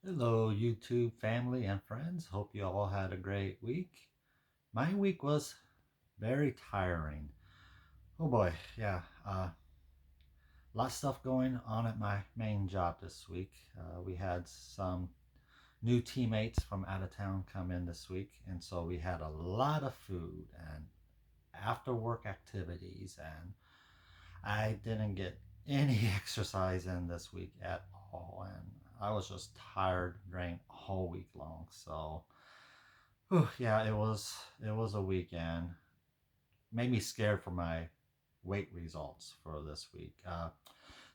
Hello, YouTube family and friends. Hope you all had a great week. My week was very tiring. Oh boy, yeah. Lots of stuff going on at my main job this week. We had some new teammates from out of town come in this week, and so we had a lot of food and after work activities, and I didn't get any exercise in this week at all, and I was just tired, drained all week long. So whew, yeah, it was a weekend. Made me scared for my weight results for this week.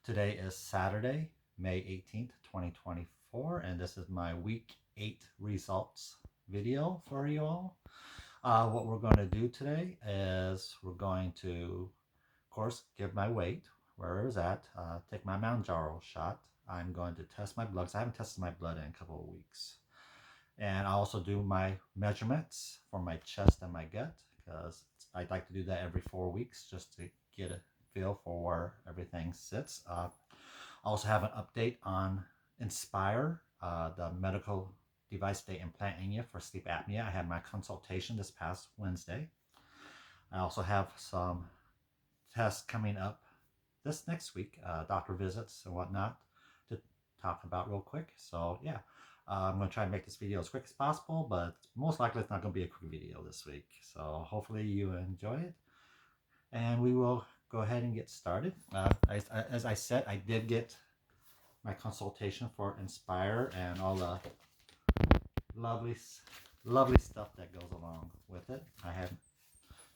Today is Saturday, May 18th, 2024, and this is my week 8 results video for you all. What we're going to do today is we're going to, of course, give my weight where it was at, take my Mounjaro shot. I'm going to test my blood 'cause I haven't tested my blood in a couple of weeks. And I also do my measurements for my chest and my gut because I'd like to do that every 4 weeks just to get a feel for where everything sits. I also have an update on Inspire, the medical device they implant in you for sleep apnea. I had my consultation this past Wednesday. I also have some tests coming up this next week, doctor visits and whatnot to talk about real quick. So yeah, I'm going to try and make this video as quick as possible, but most likely it's not going to be a quick video this week. So hopefully you enjoy it, and we will go ahead and get started. As I said, I did get my consultation for Inspire and all the lovely, lovely stuff that goes along with it. I had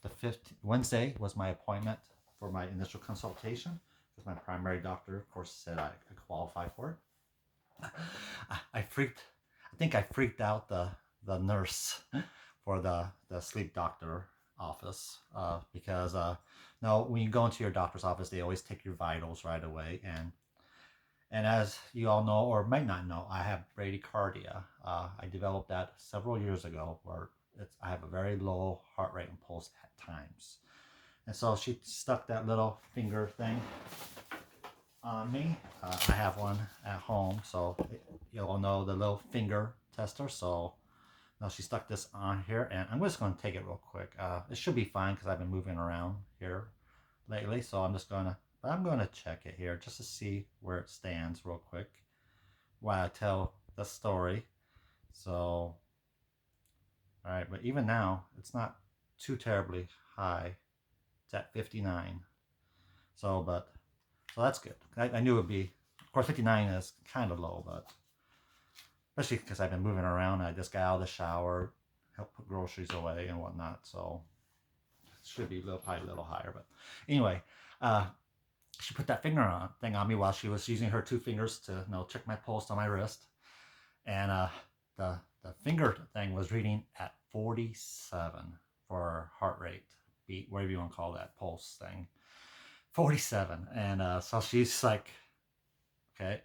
the 15th Wednesday was my appointment for my initial consultation because my primary doctor, of course, said I qualify for it. I think I freaked out the nurse for the sleep doctor office because no, when you go into your doctor's office, they always take your vitals right away, and as you all know or might not know, I have bradycardia. I developed that several years ago, where I have a very low heart rate and pulse at times. And so she stuck that little finger thing on me. I have one at home, so you all know the little finger tester. So now she stuck this on here, and I'm just going to take it real quick. It should be fine because I've been moving around here lately. So I'm going to check it here just to see where it stands real quick while I tell the story. So, all right, but even now, it's not too terribly high. It's at 59. So that's good. I knew it would be, of course, 59 is kind of low, but especially because I've been moving around. I just got out of the shower, help put groceries away and whatnot. So it should be probably a little higher. But anyway, uh, she put that thing on me while she was using her two fingers to check my pulse on my wrist, and the finger thing was reading at 47 for heart rate, beat, whatever you want to call that pulse thing, 47. And so she's like, okay,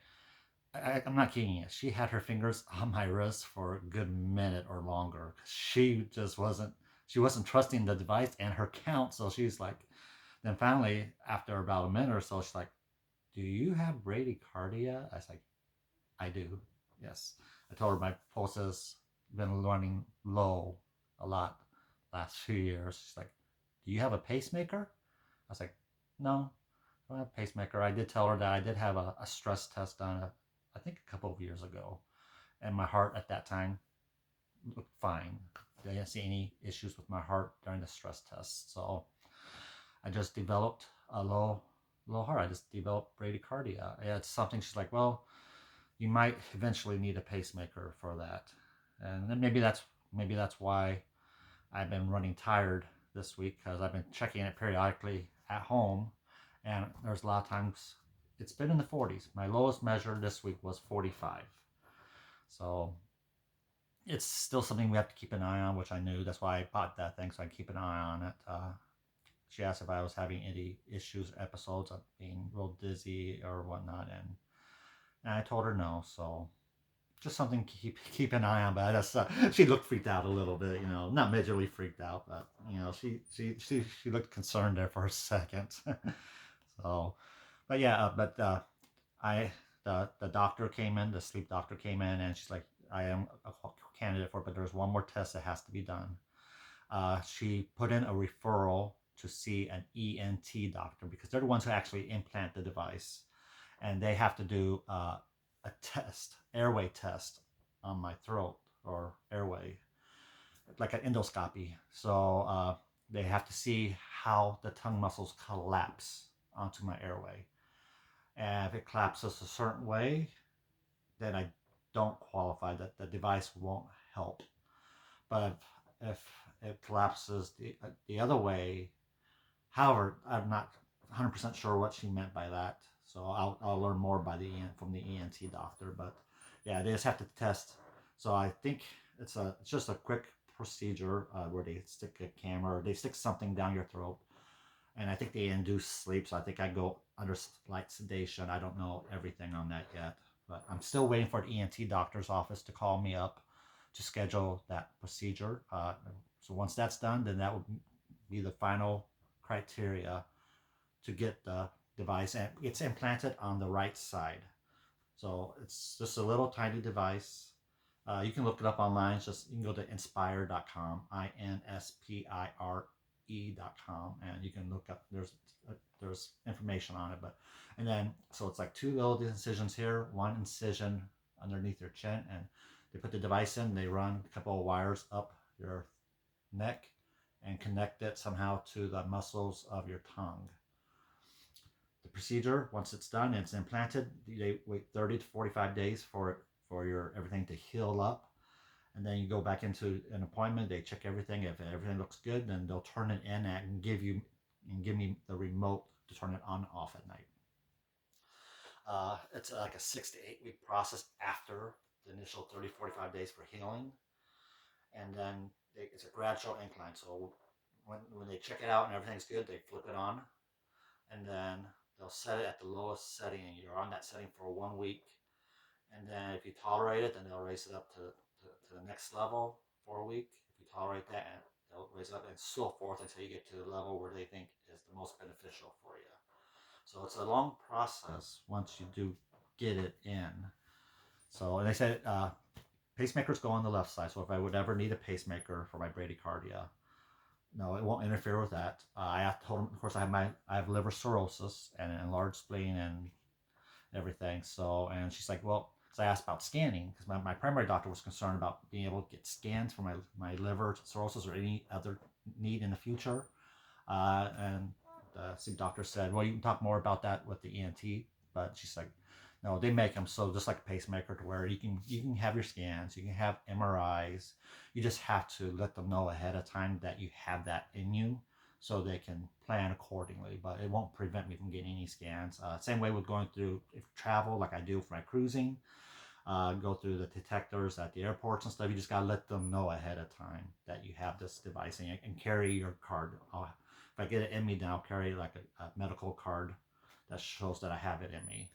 I'm not kidding you. She had her fingers on my wrist for a good minute or longer. She wasn't trusting the device and her count. So she's like, then finally, after about a minute or so, she's like, do you have bradycardia? I was like, I do. Yes. I told her my pulse has been running low a lot last few years. She's like, do you have a pacemaker? I was like, no, I don't have a pacemaker. I did tell her that I did have a stress test done, I think a couple of years ago. And my heart at that time looked fine. I didn't see any issues with my heart during the stress test. So I just developed a low heart. I just developed bradycardia. It's something she's like, well, you might eventually need a pacemaker for that. And then maybe that's why I've been running tired this week, because I've been checking it periodically at home, and there's a lot of times it's been in the 40s. My lowest measure this week was 45. So it's still something we have to keep an eye on, which I knew. That's why I bought that thing, so I keep an eye on it. She asked if I was having any issues, episodes of being real dizzy or whatnot, and I told her no. So just something to keep an eye on. But she looked freaked out a little bit, not majorly freaked out, but she looked concerned there for a second. So, but yeah, I The doctor came in, the sleep doctor came in, and she's like, I am a candidate for it, but there's one more test that has to be done. She put in a referral to see an ENT doctor because they're the ones who actually implant the device, and they have to do a test, airway test on my throat or airway, like an endoscopy. So they have to see how the tongue muscles collapse onto my airway. And if it collapses a certain way, then I don't qualify. That the device won't help. But if it collapses the other way, however, I'm not 100% sure what she meant by that. So I'll learn more by from the ENT doctor. But yeah, they just have to test. So I think it's just a quick procedure where they stick a camera or they stick something down your throat, and I think they induce sleep. So I think I go under light sedation. I don't know everything on that yet, but I'm still waiting for the ENT doctor's office to call me up to schedule that procedure. So once that's done, then that will be the final criteria to get the device, and it's implanted on the right side. So it's just a little tiny device. You can look it up online. It's just you can go to inspire.com, inspire.com, and you can look up. There's information on it, but and then so it's like two little incisions here, one incision underneath your chin, and they put the device in. They run a couple of wires up your neck and connect it somehow to the muscles of your tongue. The procedure, once it's done, it's implanted. They wait 30 to 45 days for your everything to heal up, and then you go back into an appointment. They check everything. If everything looks good, then they'll turn it in and give me the remote to turn it on and off at night. It's like a 6 to 8 week process after the initial 30 45 days for healing, and then it's a gradual incline. So when they check it out and everything's good, they flip it on, and then they'll set it at the lowest setting, and you're on that setting for 1 week. And then if you tolerate it, then they'll raise it up to the next level for a week. If you tolerate that, and they'll raise it up and so forth until you get to the level where they think is the most beneficial for you. So it's a long process once you do get it in. So, and they said pacemakers go on the left side. So if I would ever need a pacemaker for my bradycardia, no, it won't interfere with that. I have told them, of course, I have liver cirrhosis and an enlarged spleen and everything. So, and she's like, well, so I asked about scanning because my primary doctor was concerned about being able to get scans for my liver cirrhosis or any other need in the future. And the sleep doctor said, well, you can talk more about that with the ENT. But she's like, no, they make them so just like a pacemaker to where you can have your scans, you can have MRIs. You just have to let them know ahead of time that you have that in you, so they can plan accordingly. But it won't prevent me from getting any scans. Same way with going through if travel like I do for my cruising. Go through the detectors at the airports and stuff. You just gotta let them know ahead of time that you have this device, and carry your card. If I get it in me, then I'll carry like a medical card that shows that I have it in me.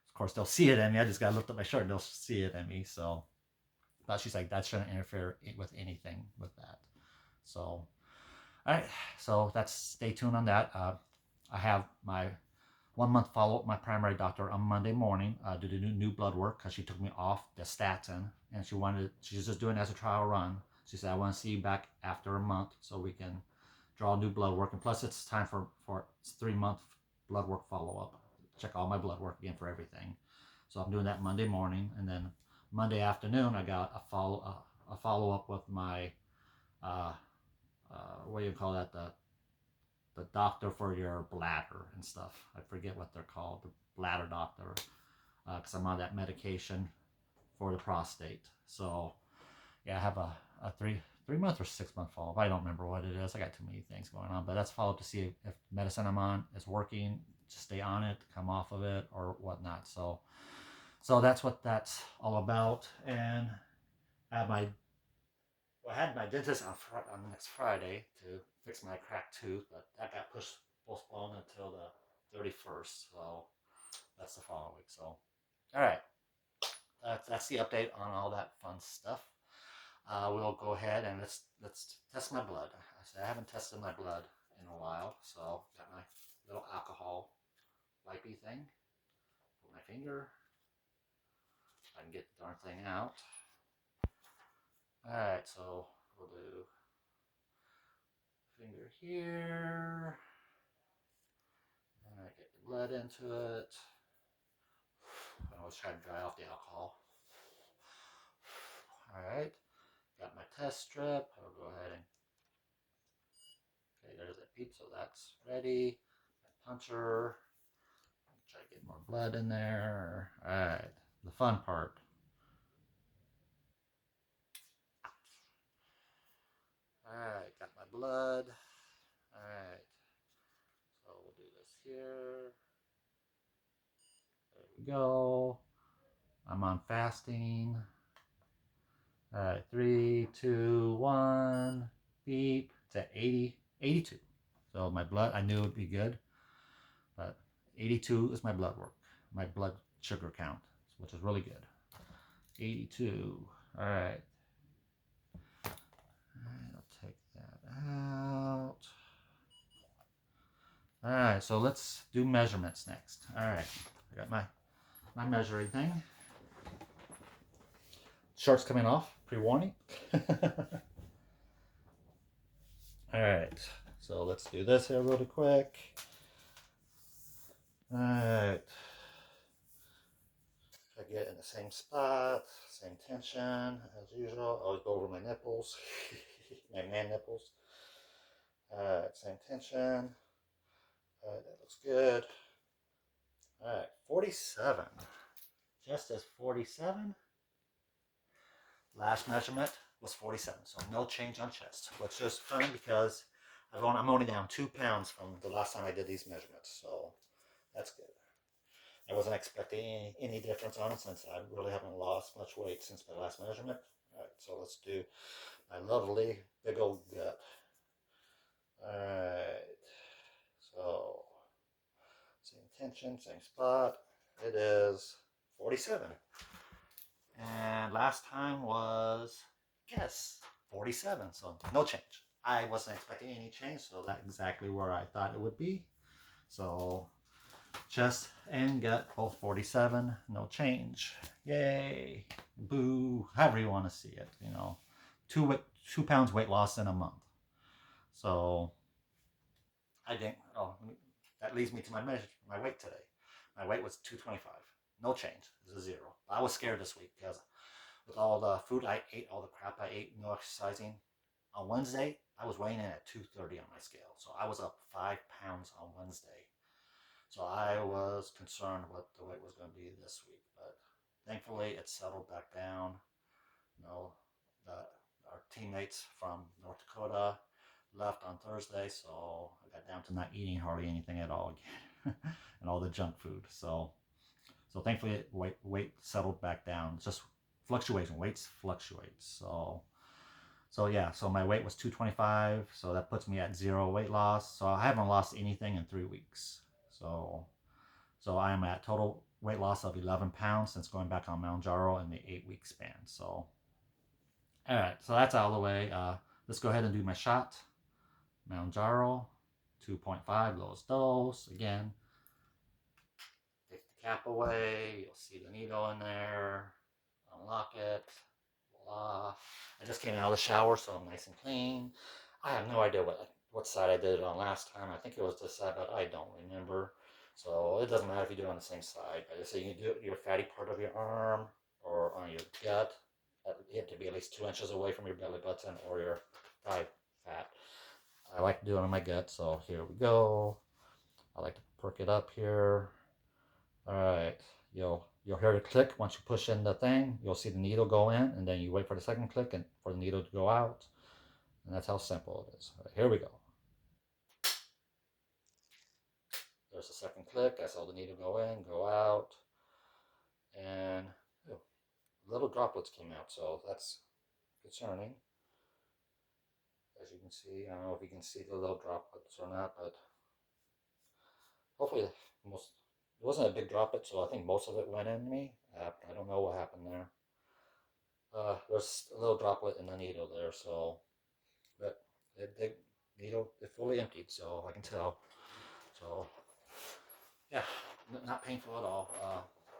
Of course, they'll see it in me. I just gotta lift up my shirt and they'll see it in me. So, but she's like, that shouldn't interfere with anything with that. So, all right. So that's stay tuned on that. I have my 1 month follow up with my primary doctor on Monday morning to do new blood work because she took me off the statin, and she's just doing it as a trial run. She said, I want to see you back after a month so we can draw new blood work. And plus, it's time for 3 month blood work follow up. Check all my blood work again for everything. So I'm doing that Monday morning, and then Monday afternoon I got a follow up with my uh, what do you call that, the doctor for your bladder and stuff. I forget what they're called, the bladder doctor, because I'm on that medication for the prostate. So yeah, I have a 3 month or 6 month follow up. I don't remember what it is. I got too many things going on, but that's follow up to see if medicine I'm on is working, to stay on it, come off of it, or whatnot. So that's what that's all about. And I have my well, I had my dentist on next Friday to fix my cracked tooth, but that got postponed until the 31st. So that's the following week. So all right, that's the update on all that fun stuff. We'll go ahead and let's test my blood. I haven't tested my blood in a while, so got my little alcohol wipey thing. Put my finger. and get the darn thing out. Alright, so we'll do finger here. Alright, get the blood into it. I always try to dry off the alcohol. Alright, got my test strip. I'll go ahead and okay, there's that bead, so that's ready. My puncher. Try to get more blood in there. Alright, the fun part. Alright, got my blood. Alright, so we'll do this here. There we go. I'm on fasting. Alright, 3, 2, 1. Beep. It's at 80, 82. So my blood, I knew it would be good. But 82 is my blood work, my blood sugar count, which is really good. 82. Alright. I'll take that out. Alright, so let's do measurements next. Alright, I got my measuring thing. Shorts coming off, pre-warning. Alright, so let's do this here really quick. Alright. I get in the same spot, same tension as usual. Always go over my nipples, my man nipples. Alright, same tension. Alright, that looks good. Alright, 47. Just as 47. Last measurement was 47, so no change on chest, which is fun because I'm only down 2 pounds from the last time I did these measurements, so that's good. I wasn't expecting any difference on it since I really haven't lost much weight since my last measurement. Alright, so let's do my lovely big old gut. Alright, so same tension, same spot. It is 47. And last time was, guess, 47. So no change. I wasn't expecting any change, so that's exactly where I thought it would be. So chest and gut, both 47, no change. Yay. Boo. However you want to see it, you know. 2 pounds weight loss in a month. So I think, that leads me to my weight today. My weight was 225. No change. It's a 0. I was scared this week because with all the food I ate, all the crap I ate, no exercising. On Wednesday, I was weighing in at 230 on my scale. So I was up 5 pounds on Wednesday. So I was concerned what the weight was going to be this week. But thankfully, it settled back down. You know, our teammates from North Dakota left on Thursday, so I got down to not eating hardly anything at all again, and all the junk food. So thankfully, weight settled back down. It's just fluctuation. Weights fluctuate. So yeah. So my weight was 225. So that puts me at 0 weight loss. So I haven't lost anything in 3 weeks. So I am at total weight loss of 11 pounds since going back on Mounjaro in the 8-week span. So all right. So that's out of the way. Let's go ahead and do my shot. Mounjaro, 2.5 lowest dose. Again, take the cap away. You'll see the needle in there. Unlock it. Voila. I just came out of the shower, so I'm nice and clean. I have no idea what side I did it on last time. I think it was this side, but I don't remember. So it doesn't matter if you do it on the same side. I just say you can do it your fatty part of your arm or on your gut. You have to be at least 2 inches away from your belly button or your thigh fat. I like to do it on my gut, so here we go. I like to perk it up here. All right, you'll hear it click once you push in the thing. You'll see the needle go in, and then you wait for the second click and for the needle to go out. And that's how simple it is. All right, here we go. There's the second click. I saw the needle go in, go out, and little droplets came out, so that's concerning. As you can see, I don't know if you can see the little droplets or not, but hopefully it wasn't a big droplet, so I think most of it went in me. I don't know what happened there. There's a little droplet in the needle there, so but the needle is fully emptied, so I can tell. So yeah, not painful at all.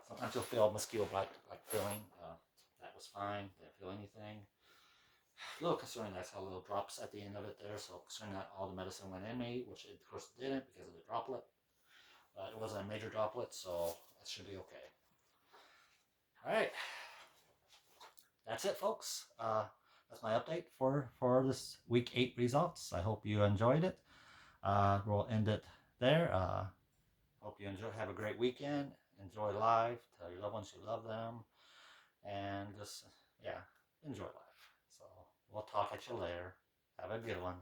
Sometimes you'll feel mosquito bite like feeling. was fine. Didn't feel anything. A little concerning that I saw little drops at the end of it there, so concerning that all the medicine went in me, which it, of course it didn't because of the droplet. But it wasn't a major droplet, so it should be okay. All right, that's it, folks. That's my update for this week 8 results. I hope you enjoyed it. We'll end it there. Hope you enjoy. Have a great weekend. Enjoy life. Tell your loved ones you love them, and just yeah, enjoy life. So we'll talk at you later. Have a good one.